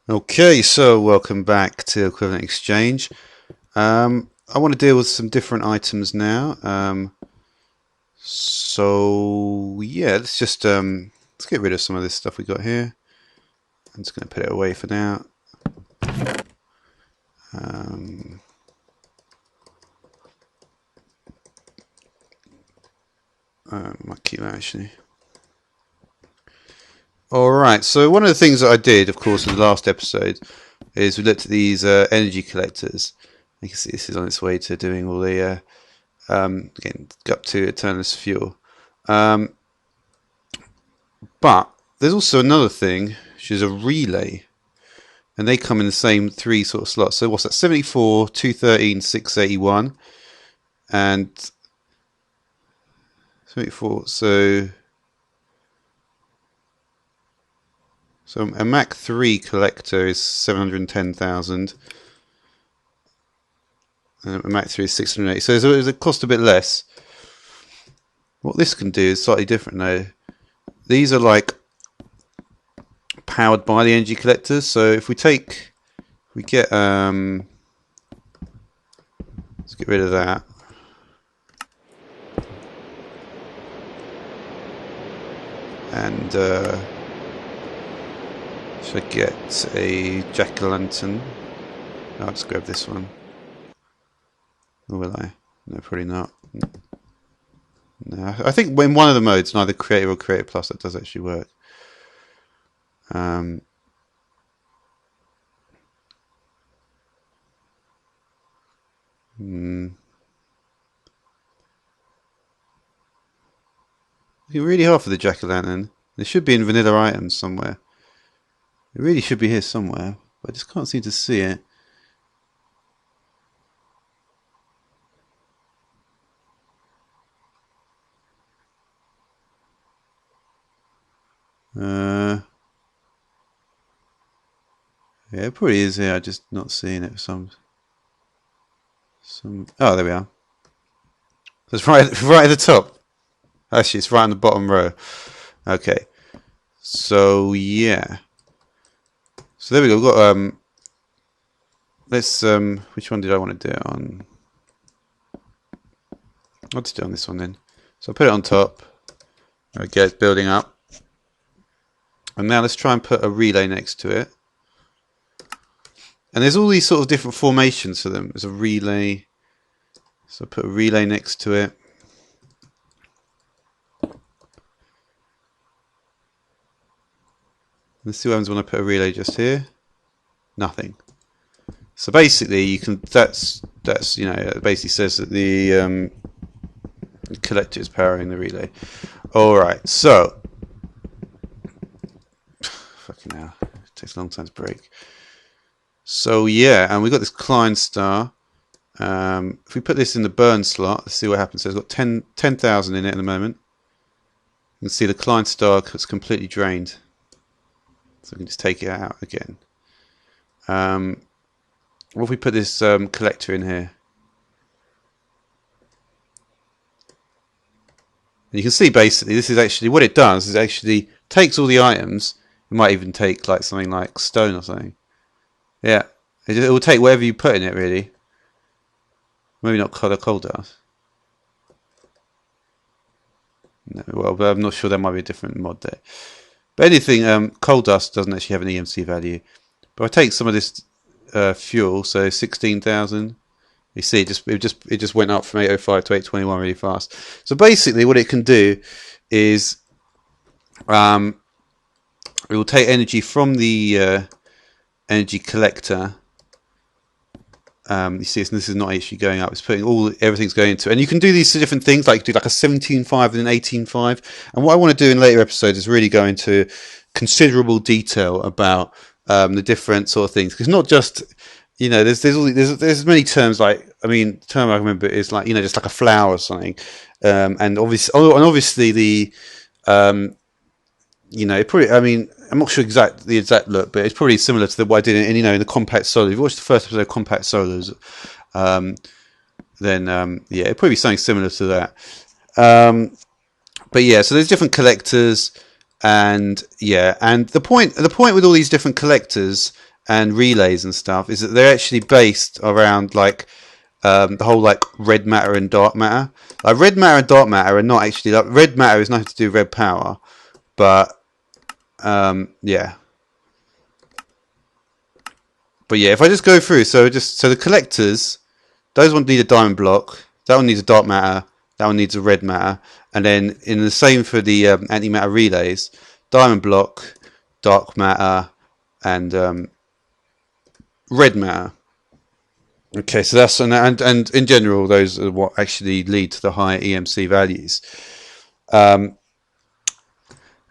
Okay, so welcome back to Equivalent Exchange. I want to deal with some different items now. So yeah, let's get rid of some of this stuff we got here. I'm just going to put it away for now. Might keep that actually. Alright, so one of the things that I did, of course, in the last episode is we looked at these energy collectors. You can see this is on its way to doing all the getting up to Eternalist fuel. But there's also another thing, which is a relay. And they come in the same three sort of slots. So what's that? 74, 213, 681. And 74, so a Mach 3 collector is 710,000. And a Mach 3 is 680. So it costs a bit less. What this can do is slightly different though. These are like powered by the energy collectors. So if we get let's get rid of that. And should I get a jack-o'-lantern? I'll just grab this one. Or will I? No, probably not. No, I think in one of the modes, neither Creative or Creative Plus, that does actually work. Looking really hard for the jack-o'-lantern. It should be in vanilla items somewhere. It really should be here somewhere, but I just can't seem to see it. Yeah, it probably is here. I'm just not seeing it for some. Oh, there we are. It's right at the top. Actually, it's right on the bottom row. Okay. So yeah. So there we go. We've got let's which one did I want to do it on? I'll just do it on this one then. So I'll put it on top. Okay, it's building up. And now let's try and put a relay next to it. And there's all these sort of different formations for them. There's a relay. So I'll put a relay next to it. Let's see what happens when I put a relay just here. Nothing. So basically, you can. That's you know, it basically says that the collector is powering the relay. All right. So fucking hell, it takes a long time to break. So yeah, and we've got this Klein star. If we put this in the burn slot, let's see what happens. So it's got 10,000 in it at the moment. You can see the Klein star is completely drained. So we can just take it out again. What if we put this collector in here? And you can see basically this is actually what it does is actually takes all the items. It might even take like something like stone or something. Yeah, it will take whatever you put in it really. Maybe not color coal dust. No, well, but I'm not sure, there might be a different mod there. But anything, coal dust doesn't actually have an EMC value. But I take some of this fuel, so 16,000. You see, it just went up from 805 to 821 really fast. So basically, what it can do is it will take energy from the energy collector. You see, this is not actually going up. It's putting everything's going into it. And you can do these different things, like do like a 17.5 and an 18.5. And what I want to do in later episodes is really go into considerable detail about the different sort of things. Because not just, you know, there's many terms, like, I mean, the term I remember is like, you know, just like a flower or something. And obviously the, you know, probably, I mean, I'm not sure the exact look, but it's probably similar to what I did in, you know, in the compact solar. If you watched the first episode of compact solars, then yeah, it'd probably be something similar to that. But yeah, so there's different collectors, and yeah, and the point with all these different collectors and relays and stuff is that they're actually based around like the whole like red matter and dark matter. Like red matter and dark matter are not actually like red matter is nothing to do with red power, but yeah. But yeah, if I just go through, so the collectors, those one need a diamond block, that one needs a dark matter, that one needs a red matter, and then in the same for the antimatter relays, diamond block, dark matter, and red matter. Okay, so that's and in general, those are what actually lead to the higher EMC values. There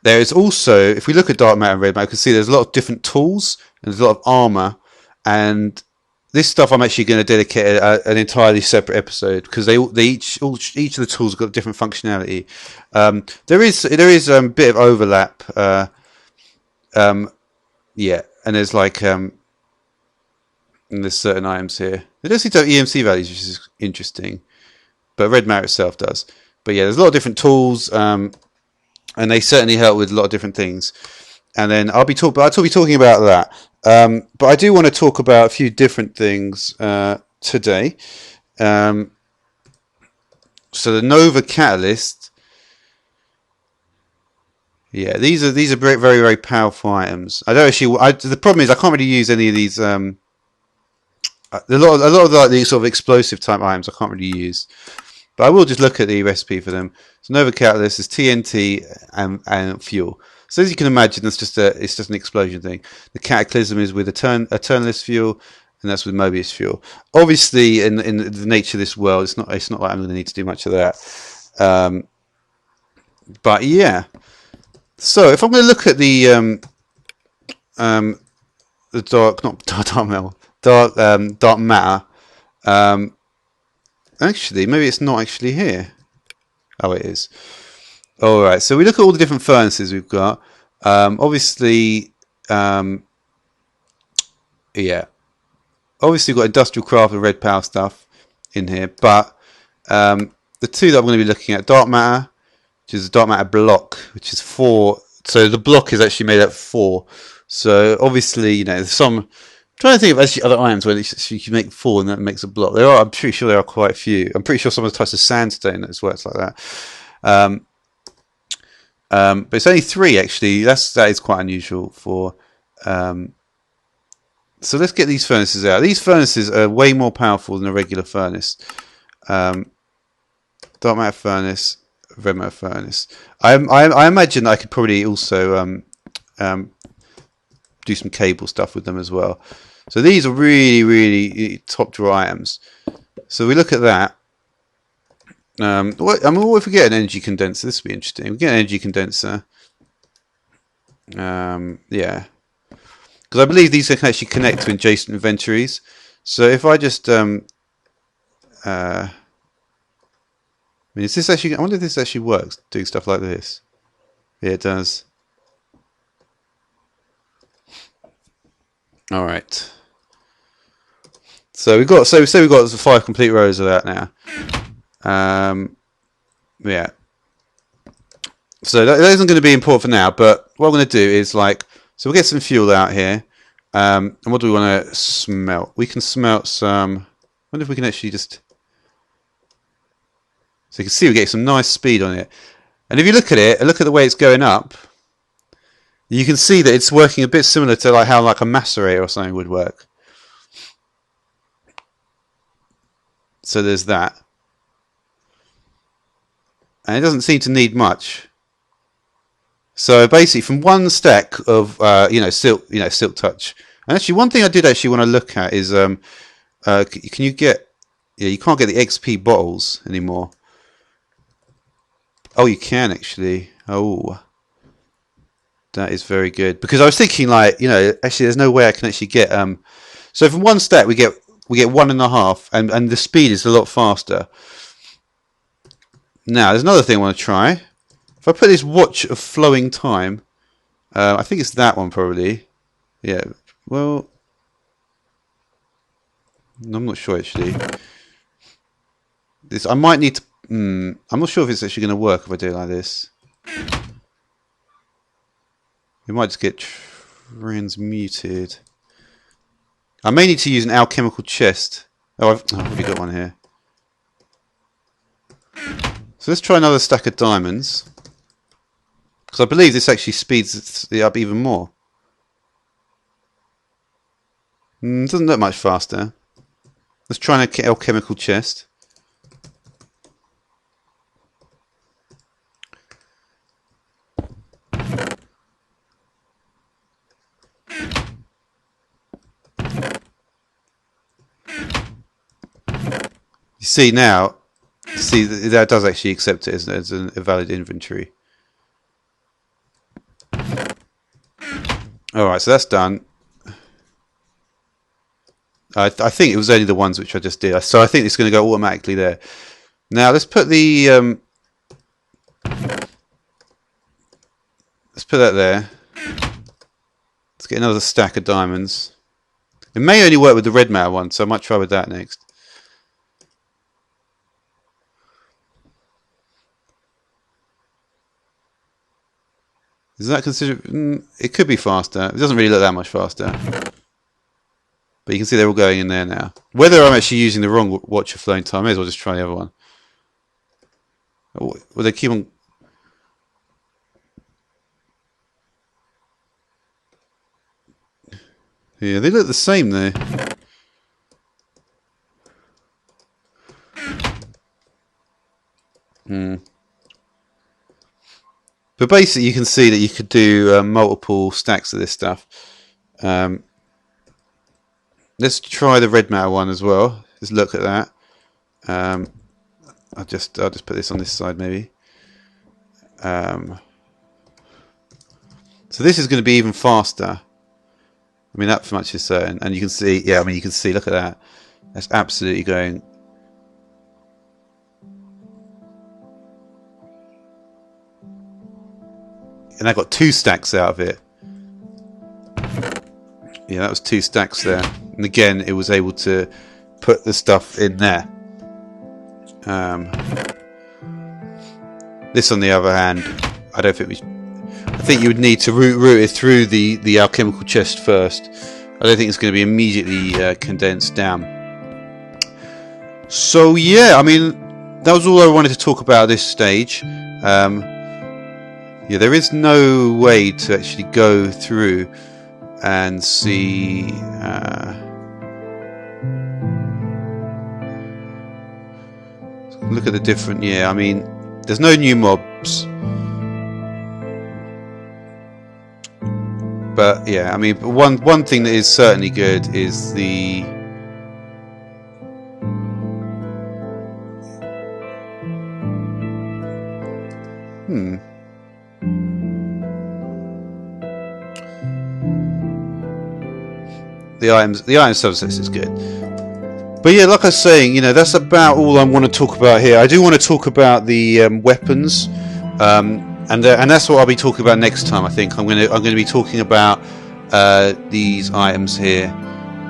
is also, if we look at dark matter and red matter, you can see there's a lot of different tools and there's a lot of armor, and this stuff I'm actually going to dedicate an entirely separate episode because each of the tools have got different functionality. There is a bit of overlap, yeah, and there's like and there's certain items here. They don't seem to have EMC values, which is interesting, but red matter itself does. But yeah, there's a lot of different tools, and they certainly help with a lot of different things. And then I'll be talking about that. But I do want to talk about a few different things today. So the Nova Catalyst, yeah, these are very very very powerful items. I don't actually. The problem is I can't really use any of these. A lot of like these sort of explosive type items I can't really use, but I will just look at the recipe for them. So Nova Catalyst is TNT and fuel. So as you can imagine, it's just an explosion thing. The Cataclysm is with Eternalist fuel, and that's with Mobius fuel. Obviously, in the nature of this world, it's not like I'm going to need to do much of that. But yeah. So if I'm going to look at the dark matter. Actually, maybe it's not actually here. Oh, it is. All right. So we look at all the different furnaces we've got. Obviously, yeah. Obviously, we've got industrial craft and red power stuff in here. But the two that I'm going to be looking at, dark matter, which is a dark matter block, which is 4. So the block is actually made up of 4. So obviously, there's some. I'm trying to think of actually other items where you can make 4 and that makes a block. I'm pretty sure there are quite a few. I'm pretty sure some of the types of sandstone that works like that. But it's only 3 actually. That is quite unusual for. So let's get these furnaces out. These furnaces are way more powerful than a regular furnace. Dark matter furnace, red matter furnace. I imagine that I could probably also do some cable stuff with them as well. So these are really, really top drawer items. So we look at that. What if we get an energy condenser? This would be interesting. We get an energy condenser. Yeah. Because I believe these can actually connect to adjacent inventories. So if I just I mean, is this actually? I wonder if this actually works. Doing stuff like this. Yeah, it does. All right. So we've got 5 complete rows of that now. Yeah. So that isn't going to be important for now. But what I'm going to do is so we'll get some fuel out here. And what do we want to smelt? We can smelt some. I wonder if we can actually just. So you can see we get some nice speed on it. And if you look at it, look at the way it's going up, you can see that it's working a bit similar to how a macerator or something would work. So there's that. And it doesn't seem to need much. So basically from one stack of silk touch. And actually one thing I did actually want to look at is can you get you can't get the XP bottles anymore. Oh, you can actually. Oh, that is very good. Because I was thinking, actually, there's no way I can actually get. So from one stack we get 1.5, and the speed is a lot faster. Now there's another thing I want to try. If I put this watch of flowing time, I think it's that one probably. Yeah. Well, I'm not sure actually. I might need to. I'm not sure if it's actually going to work if I do it like this. We might just get transmuted. I may need to use an alchemical chest. Oh, I've already got one here. So let's try another stack of diamonds. Because I believe this actually speeds it up even more. Doesn't look much faster. Let's try an alchemical chest. You see now, that does actually accept it as a valid inventory. Alright, so that's done. I think it was only the ones which I just did. So I think it's going to go automatically there. Now let's put the... let's put that there. Let's get another stack of diamonds. It may only work with the red matter one, so I might try with that next. Is that considered... it could be faster. It doesn't really look that much faster. But you can see they're all going in there now. Whether I'm actually using the wrong watch of flowing time is, I'll just try the other one. Well, they keep on... Yeah, they look the same though. But basically you can see that you could do multiple stacks of this stuff. Let's try the red matter one as well. Let's look at that. I'll just put this on this side maybe. So this is going to be even faster. I mean, that much is certain. And you can see, yeah, I mean, you can see, look at that. That's absolutely going. And I got 2 stacks out of it. Yeah, that was 2 stacks there. And again, it was able to put the stuff in there. This, on the other hand, I don't think I think you would need to route it through the alchemical chest first. I don't think it's going to be immediately condensed down. So yeah, I mean, that was all I wanted to talk about at this stage. Yeah, there is no way to actually go through and see look at the different, yeah, I mean, there's no new mobs, but yeah, I mean, one thing that is certainly good is the the item subsets is good. But yeah, like I was saying, you know, that's about all I want to talk about here. I do want to talk about the weapons, and that's what I'll be talking about next time. I think I'm going to be talking about these items here,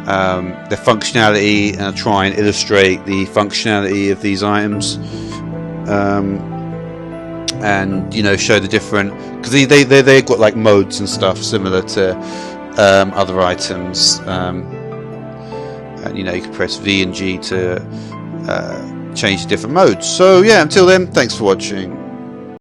their functionality, and I'll try and illustrate the functionality of these items, and you know, show the different, because they've got like modes and stuff similar to other items. And you know, you can press V and G to change different modes. So yeah, until then, thanks for watching.